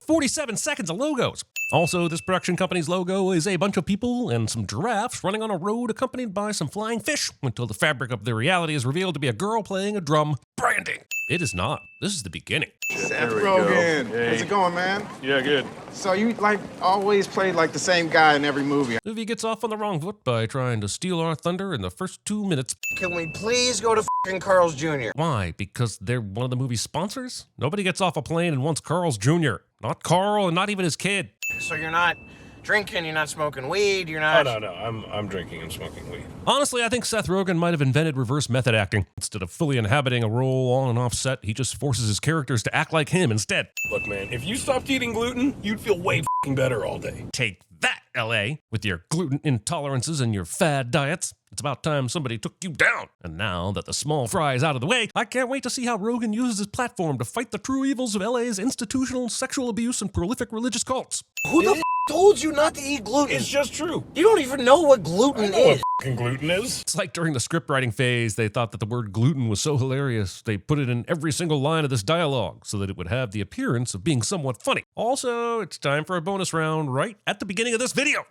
47 seconds of logos. Also, this production company's logo is a bunch of people and some giraffes running on a road accompanied by some flying fish until the fabric of their reality is revealed to be a girl playing a drum. Branding. It is not. This is the beginning. Seth Rogen. Hey. How's it going, man? Yeah, good. So you always played like the same guy in every movie. The movie gets off on the wrong foot by trying to steal our thunder in the first 2 minutes. Can we please go to f***ing Carl's Jr.? Why? Because they're one of the movie's sponsors? Nobody gets off a plane and wants Carl's Jr. Not Carl and not even his kid. So you're not drinking, you're not smoking weed, you're not... Oh, no. I'm drinking and smoking weed. Honestly, I think Seth Rogen might have invented reverse method acting. Instead of fully inhabiting a role on and off set, he just forces his characters to act like him instead. Look, man, if you stopped eating gluten, you'd feel way f***ing better all day. Take that, L.A., with your gluten intolerances and your fad diets. It's about time somebody took you down. And now that the small fry is out of the way, I can't wait to see how Rogen uses his platform to fight the true evils of LA's institutional sexual abuse and prolific religious cults. Who the f*** told you not to eat gluten? It's just true. You don't even know what gluten is. What gluten is? It's like during the script writing phase, they thought that the word gluten was so hilarious, they put it in every single line of this dialogue so that it would have the appearance of being somewhat funny. Also, it's time for a bonus round right at the beginning of this video.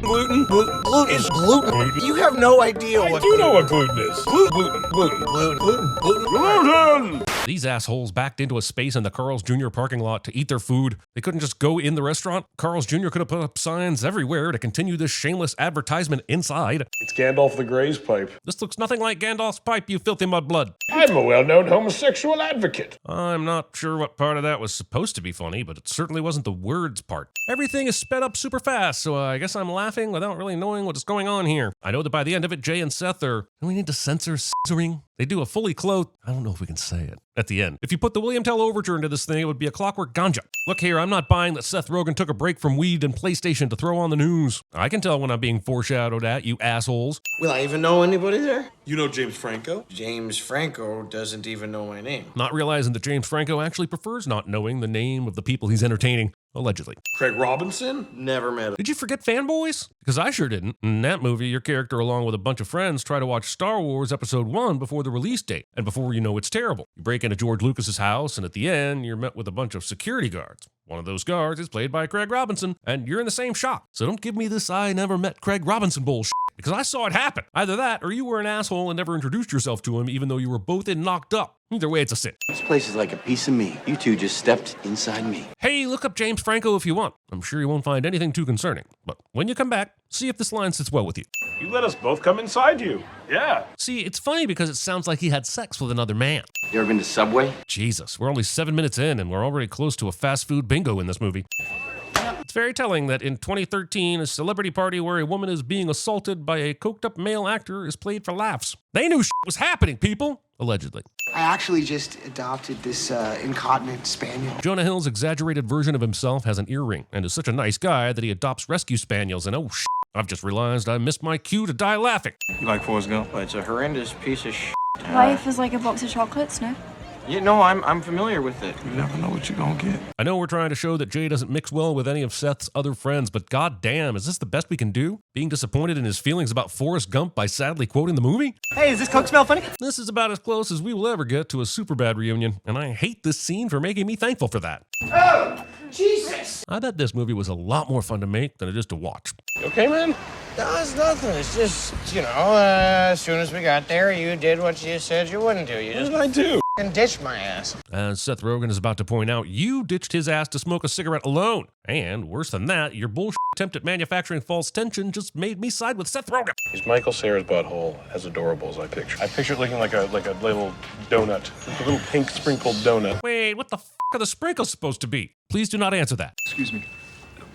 Gluten? Gluten is gluten. You have no idea I what do know what gluten is. Gluten. These assholes backed into a space in the Carl's Jr. parking lot to eat their food. They couldn't just go in the restaurant. Carl's Jr. could have put up signs everywhere to continue this shameless advertisement inside. It's Gandalf the Grey's pipe. This looks nothing like Gandalf's pipe, you filthy mudblood. I'm a well-known homosexual advocate. I'm not sure what part of that was supposed to be funny, but it certainly wasn't the words part. Everything is sped up super fast, so I guess I'm laughing without really knowing what is going on here. I know that by the end of it, Jay and Seth are... Do we need to censor scissoring? They do a fully clothed... I don't know if we can say it. At the end. If you put the William Tell overture into this thing, it would be a Clockwork ganja. Look here, I'm not buying that Seth Rogen took a break from weed and PlayStation to throw on the news. I can tell when I'm being foreshadowed at, you assholes. Will I even know anybody there? You know James Franco? James Franco doesn't even know my name. Not realizing that James Franco actually prefers not knowing the name of the people he's entertaining. Allegedly. Craig Robinson? Never met him. Did you forget Fanboys? Because I sure didn't. In that movie, your character along with a bunch of friends try to watch Star Wars Episode 1 before the release date, and before you know it's terrible. You break into George Lucas's house, and at the end, you're met with a bunch of security guards. One of those guards is played by Craig Robinson, and you're in the same shop. So don't give me this I never met Craig Robinson bullshit, because I saw it happen. Either that, or you were an asshole and never introduced yourself to him, even though you were both in Knocked Up. Either way, it's a sin. This place is like a piece of me. You two just stepped inside me. Hey, look up James Franco if you want. I'm sure you won't find anything too concerning. But when you come back, see if this line sits well with you. You let us both come inside you. Yeah. See, it's funny because it sounds like he had sex with another man. You ever been to Subway? Jesus, we're only 7 minutes in and we're already close to a fast food bingo in this movie. It's very telling that in 2013, a celebrity party where a woman is being assaulted by a coked-up male actor is played for laughs. They knew shit was happening, people! Allegedly. I actually just adopted this incontinent spaniel. Jonah Hill's exaggerated version of himself has an earring and is such a nice guy that he adopts rescue spaniels, and oh shit, I've just realized I missed my cue to die laughing. You like Forrest Gump? But it's a horrendous piece of shit. Life is like a box of chocolates, no? You know, I'm familiar with it. You never know what you're gonna get. I know we're trying to show that Jay doesn't mix well with any of Seth's other friends, but goddamn, is this the best we can do? Being disappointed in his feelings about Forrest Gump by sadly quoting the movie? Hey, does this Coke smell funny? This is about as close as we will ever get to a Superbad reunion, and I hate this scene for making me thankful for that. Oh, Jesus! I bet this movie was a lot more fun to make than it is to watch. You okay, man? No, it's nothing. It's just, as soon as we got there, you did what you said you wouldn't do. You What just did I do? ditched my ass. As Seth Rogen is about to point out, you ditched his ass to smoke a cigarette alone. And worse than that, your bullshit attempt at manufacturing false tension just made me side with Seth Rogen. Is Michael Cera's butthole as adorable as I picture? I picture it looking like a little donut, a little pink sprinkled donut. Wait, what the f*** are the sprinkles supposed to be? Please do not answer that. Excuse me.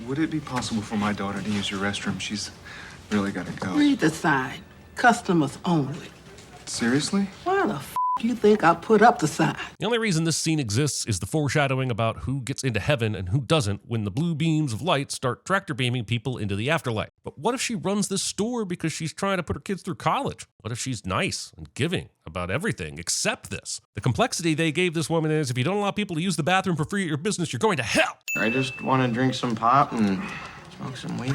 Would it be possible for my daughter to use your restroom? She's really got to go. Read the sign. Customers only. Seriously? Why the f*** do you think I put up the sign? The only reason this scene exists is the foreshadowing about who gets into heaven and who doesn't when the blue beams of light start tractor beaming people into the afterlife. But what if she runs this store because she's trying to put her kids through college? What if she's nice and giving about everything except this? The complexity they gave this woman is if you don't allow people to use the bathroom for free at your business, you're going to hell. I just want to drink some pop and smoke some weed.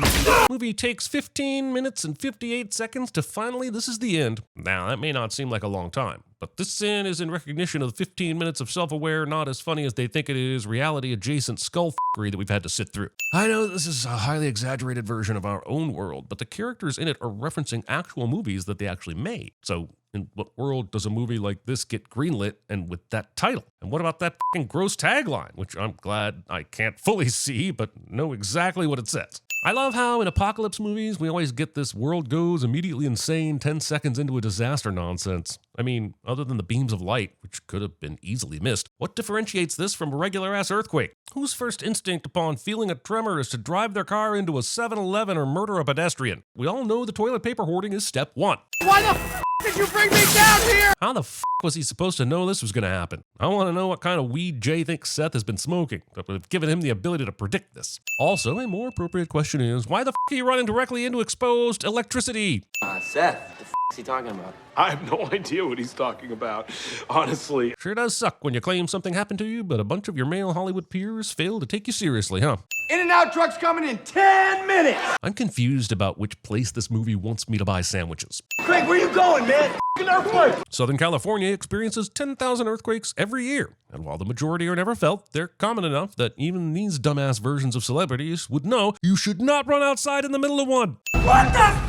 Movie takes 15 minutes and 58 seconds to finally, this is the end. Now, that may not seem like a long time, but this sin is in recognition of the 15 minutes of self-aware, not as funny as they think it is, reality-adjacent skull-f***ery that we've had to sit through. I know this is a highly exaggerated version of our own world, but the characters in it are referencing actual movies that they actually made. So in what world does a movie like this get greenlit and with that title? And what about that fucking gross tagline, which I'm glad I can't fully see, but know exactly what it says. I love how in apocalypse movies, we always get this world goes immediately insane 10 seconds into a disaster nonsense. I mean, other than the beams of light, which could have been easily missed, what differentiates this from a regular-ass earthquake? Whose first instinct upon feeling a tremor is to drive their car into a 7-Eleven or murder a pedestrian? We all know the toilet paper hoarding is step one. Why the f did you bring me down here? How the f was he supposed to know this was going to happen? I want to know what kind of weed Jay thinks Seth has been smoking that would have given him the ability to predict this. Also, a more appropriate question is, why the f are you running directly into exposed electricity? Seth, the f is he talking about? I have no idea what he's talking about, honestly. Sure does suck when you claim something happened to you, but a bunch of your male Hollywood peers fail to take you seriously, huh? In-N-Out truck's coming in 10 minutes. I'm confused about which place this movie wants me to buy sandwiches. Craig, where you going, man? F***ing earthquake. Southern California experiences 10,000 earthquakes every year, and while the majority are never felt, they're common enough that even these dumbass versions of celebrities would know you should not run outside in the middle of one. What the f?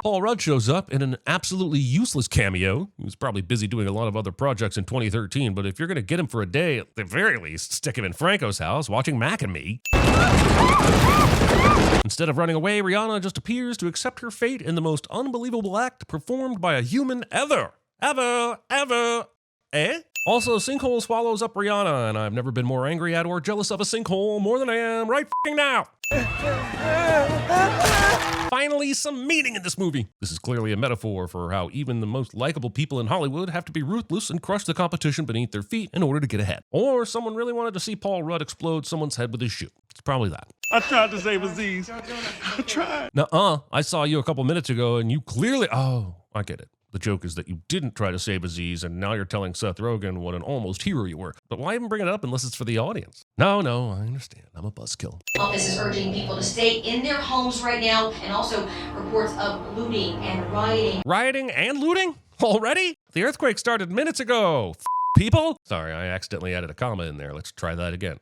Paul Rudd shows up in an absolutely useless cameo. He was probably busy doing a lot of other projects in 2013, but if you're going to get him for a day, at the very least, stick him in Franco's house watching Mac and Me. Instead of running away, Rihanna just appears to accept her fate in the most unbelievable act performed by a human ever. Ever. Eh? Also, Sinkhole swallows up Rihanna, and I've never been more angry at or jealous of a sinkhole more than I am right f***ing now. Finally, some meaning in this movie. This is clearly a metaphor for how even the most likable people in Hollywood have to be ruthless and crush the competition beneath their feet in order to get ahead. Or someone really wanted to see Paul Rudd explode someone's head with his shoe. It's probably that. I tried to save Aziz. I tried. Nuh-uh. I saw you a couple minutes ago and you clearly... Oh, I get it. The joke is that you didn't try to save Aziz, and now you're telling Seth Rogen what an almost hero you were. But why even bring it up unless it's for the audience? No, I understand. I'm a buzzkill. Office is urging people to stay in their homes right now, and also reports of looting and rioting. Rioting and looting? Already? The earthquake started minutes ago. People? Sorry, I accidentally added a comma in there. Let's try that again.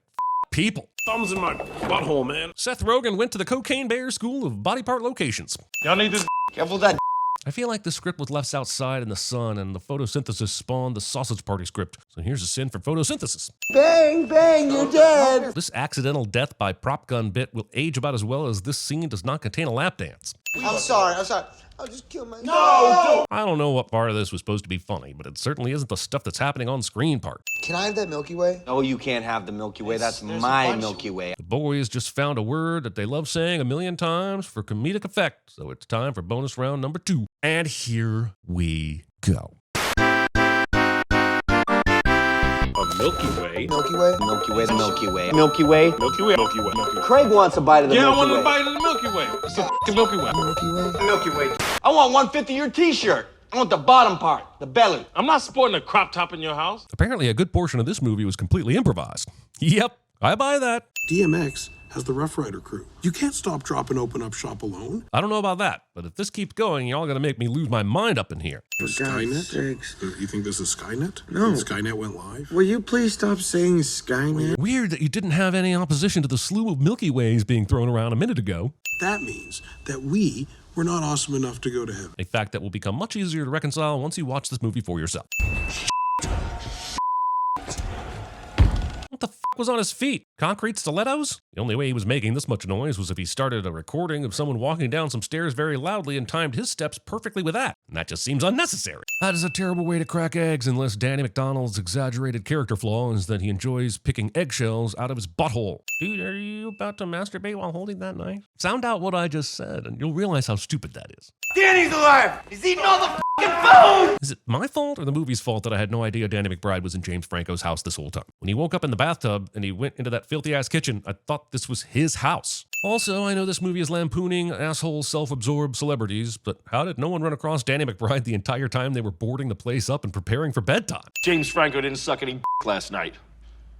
People. Thumbs in my butthole, man. Seth Rogen went to the Cocaine Bear School of Body Part Locations. Y'all need this. Careful that. I feel like the script was left outside in the sun, and the photosynthesis spawned the Sausage Party script. So here's a sin for photosynthesis. Bang, bang, you're dead. This accidental death by prop gun bit will age about as well as this scene does not contain a lap dance. I'm sorry. I'll just kill myself. No! I don't know what part of this was supposed to be funny, but it certainly isn't the stuff that's happening on screen part. Can I have that Milky Way? No, you can't have the Milky Way. That's my Milky Way. The boys just found a word that they love saying a million times for comedic effect, so it's time for bonus round number 2. And here we go. A Milky Way. Milky Way? Milky Way, the Milky Way. Milky Way. Milky Way. Milky Way. Milky Way. Craig wants a bite of the Yeah, I Milky want Way. to bite of the Milky Way. It's the f***ing Milky Way. Milky Way? Milky Way. I want 1/5 of your t-shirt. I want the bottom part, the belly. I'm not sporting a crop top in your house. Apparently, a good portion of this movie was completely improvised. Yep, I buy that. DMX has the Rough Rider crew. You can't stop, drop, and open up shop alone. I don't know about that, but if this keeps going, y'all gonna make me lose my mind up in here. Skynet? You think this is Skynet? No. Skynet went live? Will you please stop saying Skynet? Weird that you didn't have any opposition to the slew of Milky Ways being thrown around a minute ago. That means that we were not awesome enough to go to heaven. A fact that will become much easier to reconcile once you watch this movie for yourself. What the f*** was on his feet? Concrete stilettos? The only way he was making this much noise was if he started a recording of someone walking down some stairs very loudly and timed his steps perfectly with that. And that just seems unnecessary. That is a terrible way to crack eggs unless Danny McDonald's exaggerated character flaw is that he enjoys picking eggshells out of his butthole. Dude, are you about to masturbate while holding that knife? Sound out what I just said and you'll realize how stupid that is. Danny's alive. He's eating all the f***ing food. Is it my fault or the movie's fault that I had no idea Danny McBride was in James Franco's house this whole time? When he woke up in the bathtub and he went into that filthy-ass kitchen, I thought this was his house. Also, I know this movie is lampooning asshole self-absorbed celebrities, but how did no one run across Danny McBride the entire time they were boarding the place up and preparing for bedtime? James Franco didn't suck any last night.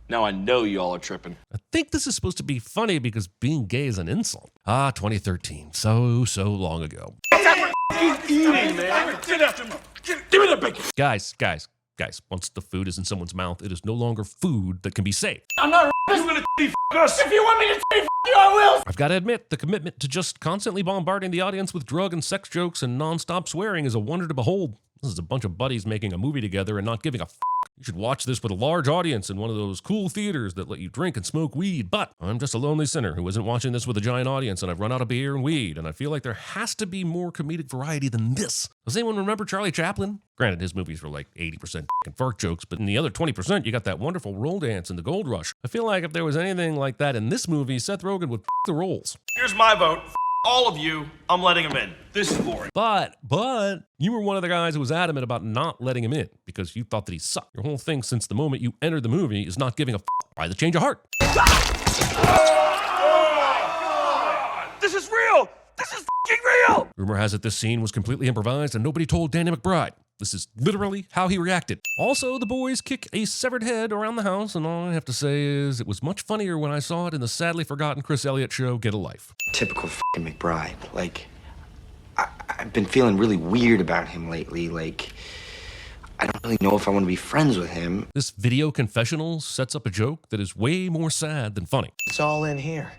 Now I know y'all are tripping. I think this is supposed to be funny because being gay is an insult. Ah, 2013. So long ago. Eating, man. Get after me. Give me the bacon. Guys, Guys, once the food is in someone's mouth, it is no longer food that can be saved. I'm not a You're gonna f us. If you want me to f you, I will. I've got to admit, the commitment to just constantly bombarding the audience with drug and sex jokes and non-stop swearing is a wonder to behold. This is a bunch of buddies making a movie together and not giving a f***. You should watch this with a large audience in one of those cool theaters that let you drink and smoke weed. But I'm just a lonely sinner who isn't watching this with a giant audience, and I've run out of beer and weed, and I feel like there has to be more comedic variety than this. Does anyone remember Charlie Chaplin? Granted, his movies were like 80% fart jokes, but in the other 20%, you got that wonderful roll dance and the gold rush. I feel like if there was anything like that in this movie, Seth Rogen would the rolls. Here's my vote. All of you, I'm letting him in. This is boring. But you were one of the guys who was adamant about not letting him in because you thought that he sucked. Your whole thing since the moment you entered the movie is not giving a by the change of heart. This is real. This is real. Rumor has it this scene was completely improvised and nobody told Danny McBride. This is literally how he reacted. Also, the boys kick a severed head around the house, and all I have to say is it was much funnier when I saw it in the sadly forgotten Chris Elliott show, Get a Life. Typical f***ing McBride. Like, I've been feeling really weird about him lately. Like, I don't really know if I want to be friends with him. This video confessional sets up a joke that is way more sad than funny. It's all in here.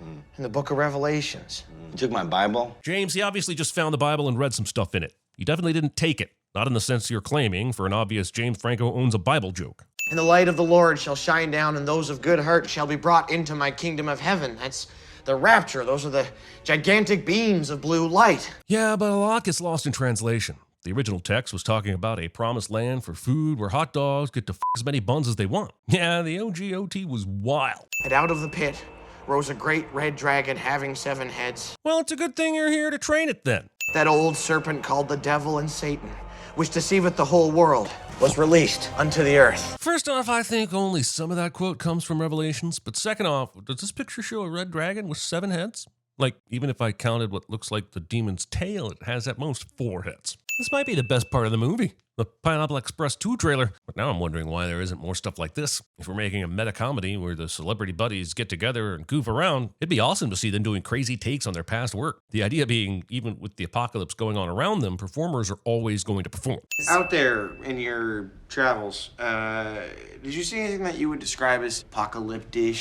In the book of Revelations. You took my Bible? James, he obviously just found the Bible and read some stuff in it. He definitely didn't take it. Not in the sense you're claiming for an obvious James Franco owns a Bible joke. And the light of the Lord shall shine down, and those of good heart shall be brought into my kingdom of heaven. That's the rapture. Those are the gigantic beams of blue light. Yeah, but a lot gets lost in translation. The original text was talking about a promised land for food where hot dogs get to f as many buns as they want. Yeah, the OGOT was wild. And out of the pit rose a great red dragon having 7 heads. Well, it's a good thing you're here to train it then. That old serpent called the devil and Satan, which deceiveth the whole world, was released unto the earth. First off, I think only some of that quote comes from Revelations, but second off, does this picture show a red dragon with 7 heads? Like, even if I counted what looks like the demon's tail, it has at most 4 heads. This might be the best part of the movie, the Pineapple Express 2 trailer, but now I'm wondering why there isn't more stuff like this. If we're making a meta comedy where the celebrity buddies get together and goof around, it'd be awesome to see them doing crazy takes on their past work. The idea being, even with the apocalypse going on around them, performers are always going to perform. Out there in your travels, did you see anything that you would describe as apocalyptic?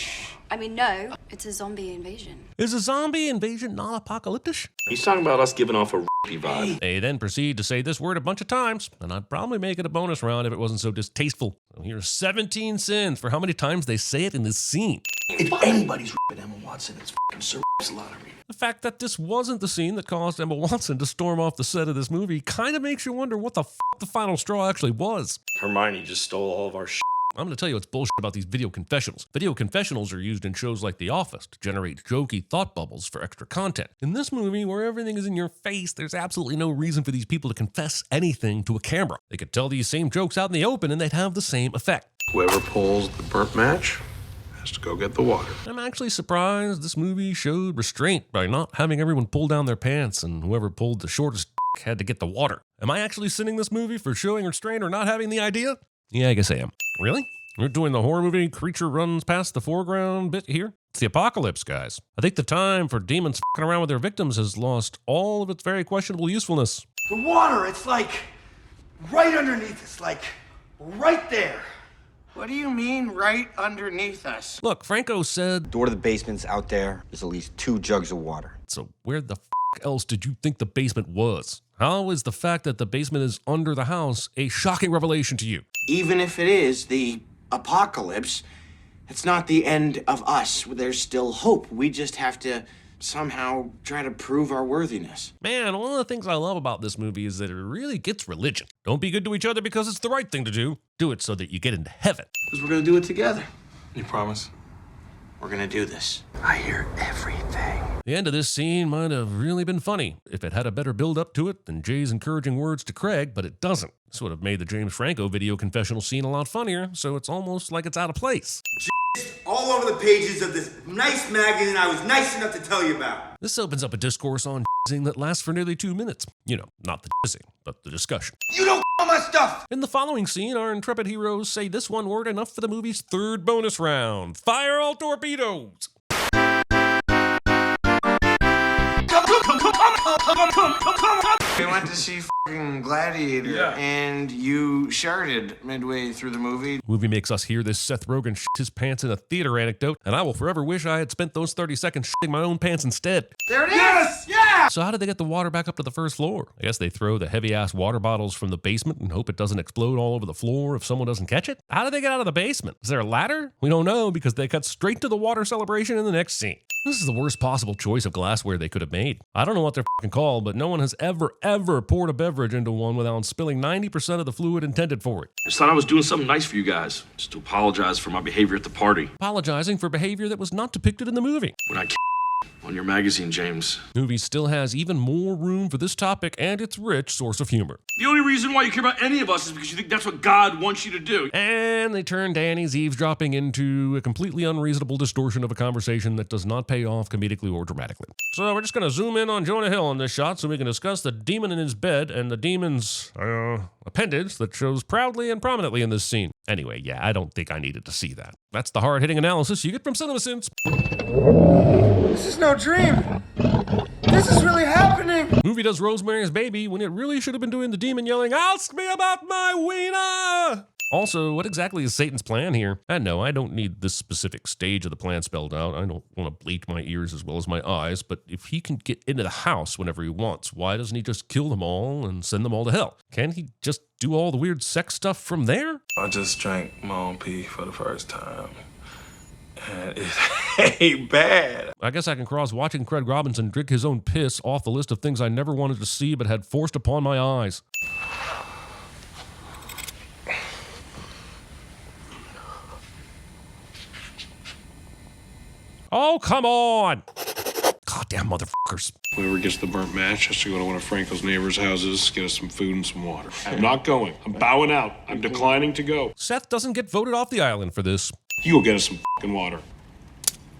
I mean, no, it's a zombie invasion. Is a zombie invasion not apocalyptic? He's talking about us giving off a vibe. They then proceed to say this word a bunch of times, and I'd probably make it a bonus round if it wasn't so distasteful. So here's 17 sins for how many times they say it in this scene. If anybody's rapping Emma Watson, it's f***ing Sir Lottery. The fact that this wasn't the scene that caused Emma Watson to storm off the set of this movie kind of makes you wonder what the f*** the final straw actually was. Hermione just stole all of our shit. I'm going to tell you what's bullshit about these video confessionals. Video confessionals are used in shows like The Office to generate jokey thought bubbles for extra content. In this movie, where everything is in your face, there's absolutely no reason for these people to confess anything to a camera. They could tell these same jokes out in the open and they'd have the same effect. Whoever pulls the burnt match has to go get the water. I'm actually surprised this movie showed restraint by not having everyone pull down their pants and whoever pulled the shortest had to get the water. Am I actually sinning this movie for showing restraint or not having the idea? Yeah, I guess I am. Really? We're doing the horror movie creature runs past the foreground bit here? It's the apocalypse, guys. I think the time for demons f***ing around with their victims has lost all of its very questionable usefulness. The water, it's like right underneath us, like right there. What do you mean, right underneath us? Look, Franco said... Door to the basement's out there. There's at least 2 jugs of water. So where the f*** else did you think the basement was? How is the fact that the basement is under the house a shocking revelation to you? Even if it is the apocalypse, it's not the end of us. There's still hope. We just have to somehow try to prove our worthiness. Man, one of the things I love about this movie is that it really gets religion. Don't be good to each other because it's the right thing to do. Do it so that you get into heaven. Because we're gonna do it together. You promise? We're gonna do this. I hear everything. The end of this scene might have really been funny if it had a better build-up to it than Jay's encouraging words to Craig, but it doesn't. This would have made the James Franco video confessional scene a lot funnier, so it's almost like it's out of place. All over the pages of this nice magazine I was nice enough to tell you about. This opens up a discourse on jizzing that lasts for nearly 2 minutes. You know, not the jizzing, but the discussion. You don't all my stuff! In the following scene, our intrepid heroes say this one word enough for the movie's 3rd bonus round. Fire all torpedoes! Come on! We went to see fucking Gladiator, and you sharded midway through the movie. Movie makes us hear this Seth Rogen shit his pants in a theater anecdote, and I will forever wish I had spent those 30 seconds shitting my own pants instead. There it is! Yeah! So how did they get the water back up to the first floor? I guess they throw the heavy-ass water bottles from the basement and hope it doesn't explode all over the floor if someone doesn't catch it? How did they get out of the basement? Is there a ladder? We don't know because they cut straight to the water celebration in the next scene. This is the worst possible choice of glassware they could have made. I don't know what they're fucking called, but no one has ever poured a beverage into one without spilling 90% of the fluid intended for it. I just thought I was doing something nice for you guys. Just to apologize for my behavior at the party. Apologizing for behavior that was not depicted in the movie. When I on your magazine, James. Movie still has even more room for this topic and its rich source of humor. The only reason why you care about any of us is because you think that's what God wants you to do. And they turn Danny's eavesdropping into a completely unreasonable distortion of a conversation that does not pay off comedically or dramatically. So we're just going to zoom in on Jonah Hill in this shot so we can discuss the demon in his bed and the demon's appendage that shows proudly and prominently in this scene. Anyway, yeah, I don't think I needed to see that. That's the hard-hitting analysis you get from CinemaSins. This is no dream. This is really happening. Movie does Rosemary's Baby when it really should have been doing the demon yelling, "Ask me about my wiener!" Also, what exactly is Satan's plan here? And no, I don't need this specific stage of the plan spelled out. I don't want to bleach my ears as well as my eyes, but if he can get into the house whenever he wants, why doesn't he just kill them all and send them all to hell? Can't he just do all the weird sex stuff from there? I just drank my own pee for the first time. And it ain't bad. I guess I can cross watching Craig Robinson drink his own piss off the list of things I never wanted to see but had forced upon my eyes. Oh, come on! Goddamn motherfuckers. Whoever gets the burnt match has to go to one of Franco's neighbors' houses, get us some food and some water. I'm not going. I'm bowing out. I'm declining to go. Seth doesn't get voted off the island for this. You go get us some fucking water.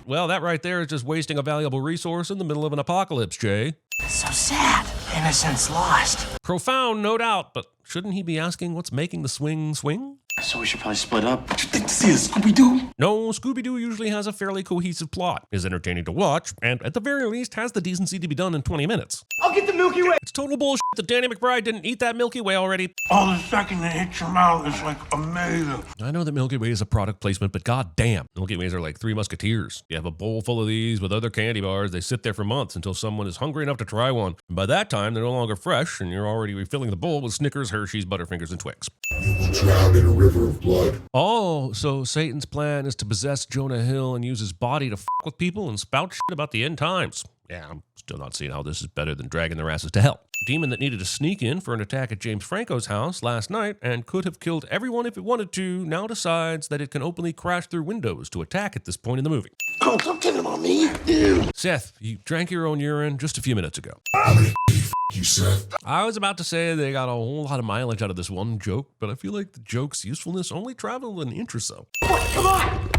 Well, that right there is just wasting a valuable resource in the middle of an apocalypse, Jay. So sad. Innocence lost. Profound, no doubt, but shouldn't he be asking what's making the swing swing? So we should probably split up. What you think to see a Scooby-Doo? No, Scooby-Doo usually has a fairly cohesive plot, is entertaining to watch, and at the very least has the decency to be done in 20 minutes. I'll get the Milky Way. It's total bullshit that Danny McBride didn't eat that Milky Way already. Oh, the second it hits your mouth is like amazing. I know that Milky Way is a product placement, but goddamn, Milky Ways are like Three Musketeers. You have a bowl full of these with other candy bars, they sit there for months until someone is hungry enough to try one. And by that time, they're no longer fresh, and you're already refilling the bowl with Snickers, Hershey's, Butterfingers, and Twix. You will drown in a river of blood. Oh, so Satan's plan is to possess Jonah Hill and use his body to fuck with people and spout shit about the end times. Yeah, I'm still not seeing how this is better than dragging their asses to hell. Demon that needed to sneak in for an attack at James Franco's house last night and could have killed everyone if it wanted to, now decides that it can openly crash through windows to attack at this point in the movie. Oh, don't get him on me. Ew. Seth, you drank your own urine just a few minutes ago. You said. I was about to say they got a whole lot of mileage out of this one joke, but I feel like the joke's usefulness only traveled an inch or so. Come on!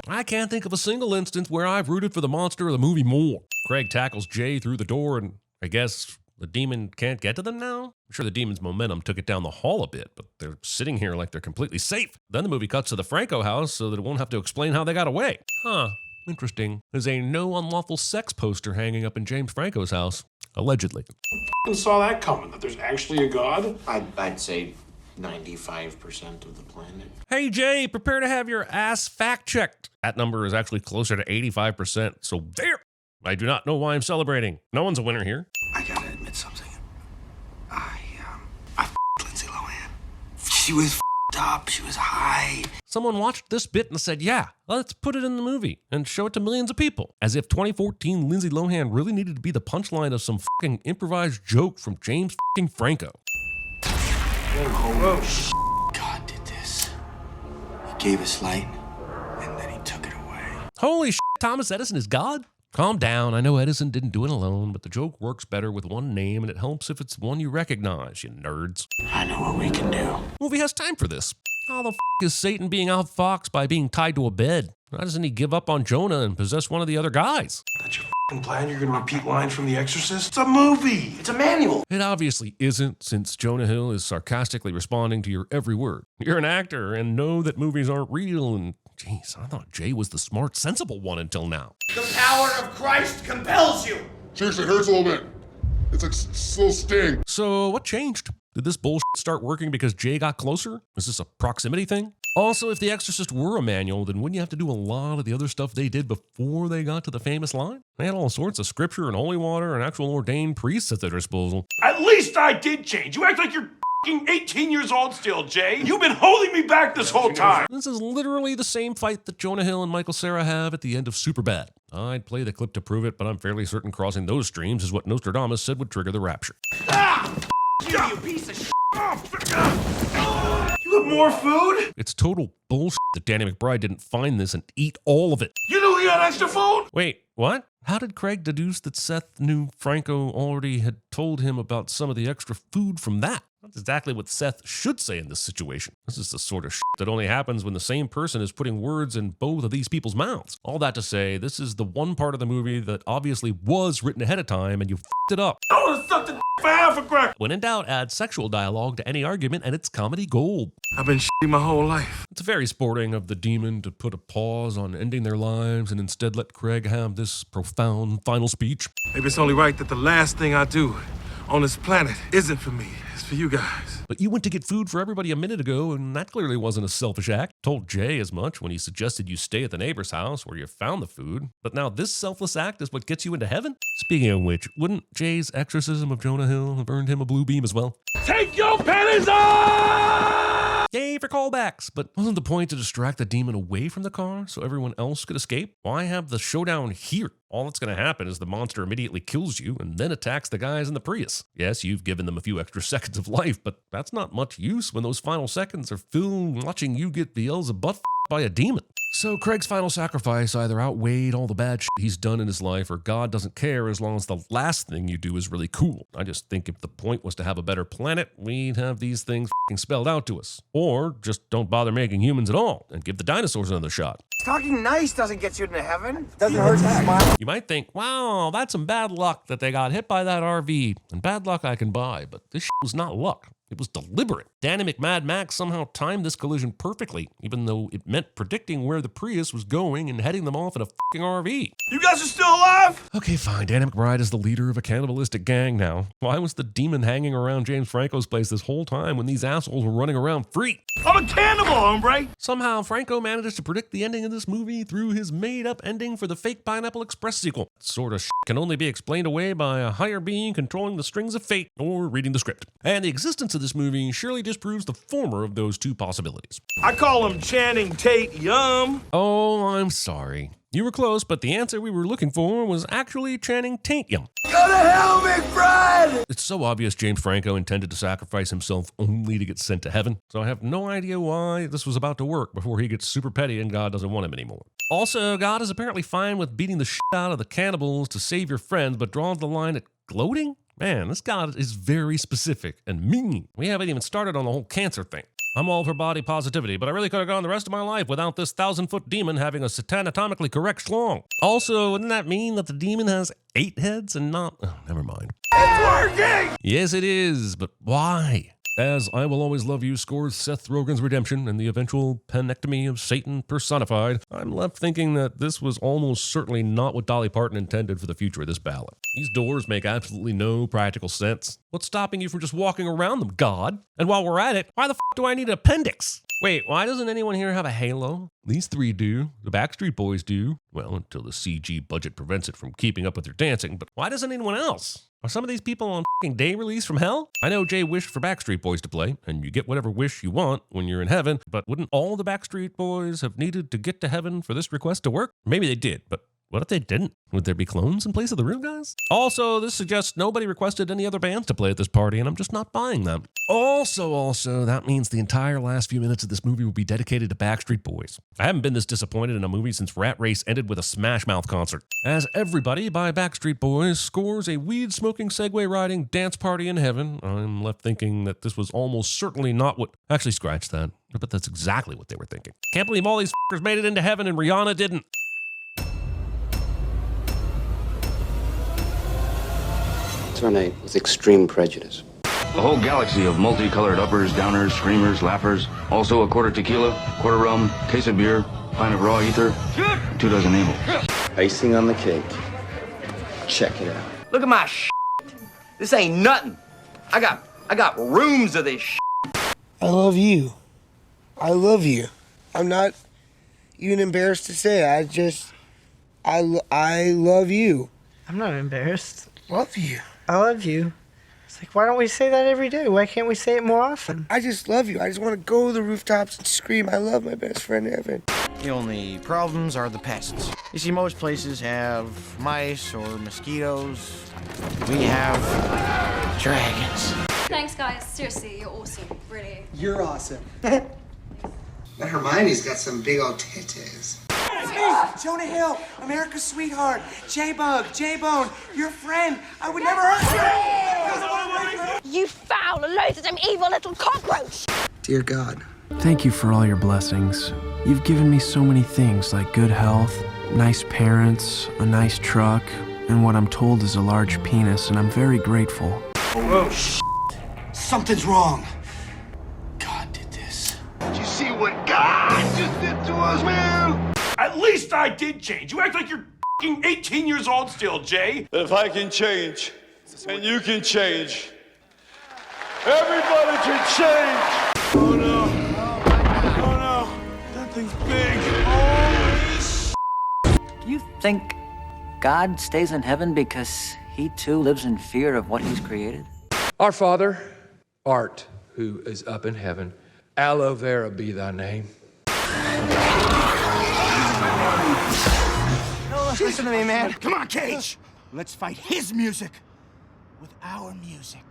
I can't think of a single instance where I've rooted for the monster of the movie more. Craig tackles Jay through the door, and I guess the demon can't get to them now? I'm sure the demon's momentum took it down the hall a bit, but they're sitting here like they're completely safe. Then the movie cuts to the Franco house so that it won't have to explain how they got away. Huh. Interesting. There's a no unlawful sex poster hanging up in James Franco's house. Allegedly. I saw that coming, that there's actually a God? I'd say 95% of the planet. Hey Jay, prepare to have your ass fact-checked. That number is actually closer to 85%, so there! I do not know why I'm celebrating. No one's a winner here. I gotta admit something. I f***ed Lindsay Lohan. She was f***ed up, she was high. Someone watched this bit and said, yeah, let's put it in the movie and show it to millions of people. As if 2014 Lindsay Lohan really needed to be the punchline of some fucking improvised joke from James fucking Franco. Whoa. God did this. He gave us light, and then he took it away. Holy shit, Thomas Edison is God? Calm down. I know Edison didn't do it alone, but the joke works better with one name, and it helps if it's one you recognize, you nerds. I know what we can do. Movie has time for this. How the f*** is Satan being outfoxed by being tied to a bed? Why doesn't he give up on Jonah and possess one of the other guys? That's your f***ing plan? You're gonna repeat lines from The Exorcist? It's a movie! It's a manual! It obviously isn't, since Jonah Hill is sarcastically responding to your every word. You're an actor and know that movies aren't real, and jeez, I thought Jay was the smart, sensible one until now. The power of Christ compels you! Seriously, it hurts a little bit. It's like still sting. So what changed? Did this bullshit start working because Jay got closer? Is this a proximity thing? Also, if The Exorcist were a manual, then wouldn't you have to do a lot of the other stuff they did before they got to the famous line? They had all sorts of scripture and holy water and actual ordained priests at their disposal. At least I did change. You act like you're f***ing 18 years old still, Jay. You've been holding me back this whole time. This is literally the same fight that Jonah Hill and Michael Cera have at the end of Superbad. I'd play the clip to prove it, but I'm fairly certain crossing those streams is what Nostradamus said would trigger the rapture. Ah! You piece of shit. You have more food? It's total bullshit that Danny McBride didn't find this and eat all of it. You knew he had extra food? Wait, what? How did Craig deduce that Seth knew Franco already had told him about some of the extra food from that? That's exactly what Seth should say in this situation. This is the sort of shit that only happens when the same person is putting words in both of these people's mouths. All that to say, this is the one part of the movie that obviously was written ahead of time and you f***ed it up. I would've sucked the for half a crack. When in doubt, add sexual dialogue to any argument and it's comedy gold. I've been shitty my whole life. It's very sporting of the demon to put a pause on ending their lives and instead let Craig have this profound final speech. Maybe it's only right that the last thing I do on this planet isn't for me. It's for you guys. But you went to get food for everybody a minute ago, and that clearly wasn't a selfish act. Told Jay as much when he suggested you stay at the neighbor's house where you found the food. But now this selfless act is what gets you into heaven? Speaking of which, wouldn't Jay's exorcism of Jonah Hill have earned him a blue beam as well? Take your panties off! Yay for callbacks! But wasn't the point to distract the demon away from the car so everyone else could escape? Why have the showdown here? All that's going to happen is the monster immediately kills you and then attacks the guys in the Prius. Yes, you've given them a few extra seconds of life, but that's not much use when those final seconds are filled watching you get Beelzebub by a demon. So Craig's final sacrifice either outweighed all the bad shit he's done in his life, or God doesn't care as long as the last thing you do is really cool. I just think if the point was to have a better planet, we'd have these things spelled out to us. Or just don't bother making humans at all and give the dinosaurs another shot. Talking nice doesn't get you into heaven. Doesn't hurt to smile. You might think, wow, that's some bad luck that they got hit by that RV. And bad luck I can buy, but this shit was not luck. It was deliberate. Danny McMad Max somehow timed this collision perfectly, even though it meant predicting where the Prius was going and heading them off in a fucking RV. You guys are still alive? Okay, fine. Danny McBride is the leader of a cannibalistic gang now. Why was the demon hanging around James Franco's place this whole time when these assholes were running around free? I'm a cannibal, hombre! Somehow, Franco manages to predict the ending of this movie through his made-up ending for the fake Pineapple Express sequel. That sort of shit can only be explained away by a higher being controlling the strings of fate or reading the script. And the existence of this movie surely disproves the former of those two possibilities. I call him Channing Tate Yum. Oh, I'm sorry. You were close, but the answer we were looking for was actually Channing Tatum. Go to hell, McBride! It's so obvious James Franco intended to sacrifice himself only to get sent to heaven, so I have no idea why this was about to work before he gets super petty and God doesn't want him anymore. Also, God is apparently fine with beating the shit out of the cannibals to save your friends, but draws the line at gloating? Man, this God is very specific and mean. We haven't even started on the whole cancer thing. I'm all for body positivity, but I really could have gone the rest of my life without this 1,000-foot demon having a satanatomically correct schlong. Also, wouldn't that mean that the demon has 8 heads and not... Oh, never mind. It's working! Yes, it is, but why? As I Will Always Love You scores Seth Rogen's redemption and the eventual penectomy of Satan personified, I'm left thinking that this was almost certainly not what Dolly Parton intended for the future of this ballad. These doors make absolutely no practical sense. What's stopping you from just walking around them, God? And while we're at it, why the f*** do I need an appendix? Wait, why doesn't anyone here have a halo? These 3 do. The Backstreet Boys do. Well, until the CG budget prevents it from keeping up with their dancing, but why doesn't anyone else? Are some of these people on f***ing day release from hell? I know Jay wished for Backstreet Boys to play, and you get whatever wish you want when you're in heaven, but wouldn't all the Backstreet Boys have needed to get to heaven for this request to work? Maybe they did, but what if they didn't? Would there be clones in place of the real guys? Also, this suggests nobody requested any other bands to play at this party, and I'm just not buying them. Also, that means the entire last few minutes of this movie will be dedicated to Backstreet Boys. I haven't been this disappointed in a movie since Rat Race ended with a Smash Mouth concert. As Everybody by Backstreet Boys scores a weed-smoking Segway-riding dance party in heaven, I'm left thinking that this was almost certainly not what... Actually, scratch that. But that's exactly what they were thinking. Can't believe all these f***ers made it into heaven and Rihanna didn't. Terminate with extreme prejudice. A whole galaxy of multicolored uppers, downers, screamers, laughers. Also a quarter tequila, quarter rum, case of beer, pint of raw ether, 2 dozen amyls. Icing on the cake. Check it out. Look at my shit. This ain't nothing. I got rooms of this shit. I love you. I love you. I'm not even embarrassed to say it. I love you. I'm not embarrassed. Love you. I love you. It's like, why don't we say that every day? Why can't we say it more often? I just love you. I just want to go to the rooftops and scream, I love my best friend Evan. The only problems are the pests. You see, most places have mice or mosquitoes. We have dragons. Thanks, guys. Seriously, you're awesome. Really. You're awesome. That Hermione's got some big old titties. Jonah Hill, America's sweetheart, J-Bug, J-Bone, your friend. I would never hurt you. You foul, loathsome, evil little cockroach! Dear God. Thank you for all your blessings. You've given me so many things like good health, nice parents, a nice truck, and what I'm told is a large penis, and I'm very grateful. Whoa, something's wrong. God did this. Did you see what God just did to us, man? At least I did change. You act like you're 18 years old still, Jay. If I can change, and you can change, everybody can change. Oh no. Oh no. That thing's big. Holy You think God stays in heaven because he too lives in fear of what he's created? Our Father, art who is up in heaven, aloe vera be thy name. Listen to me, man. Come on, Cage. Let's fight his music with our music.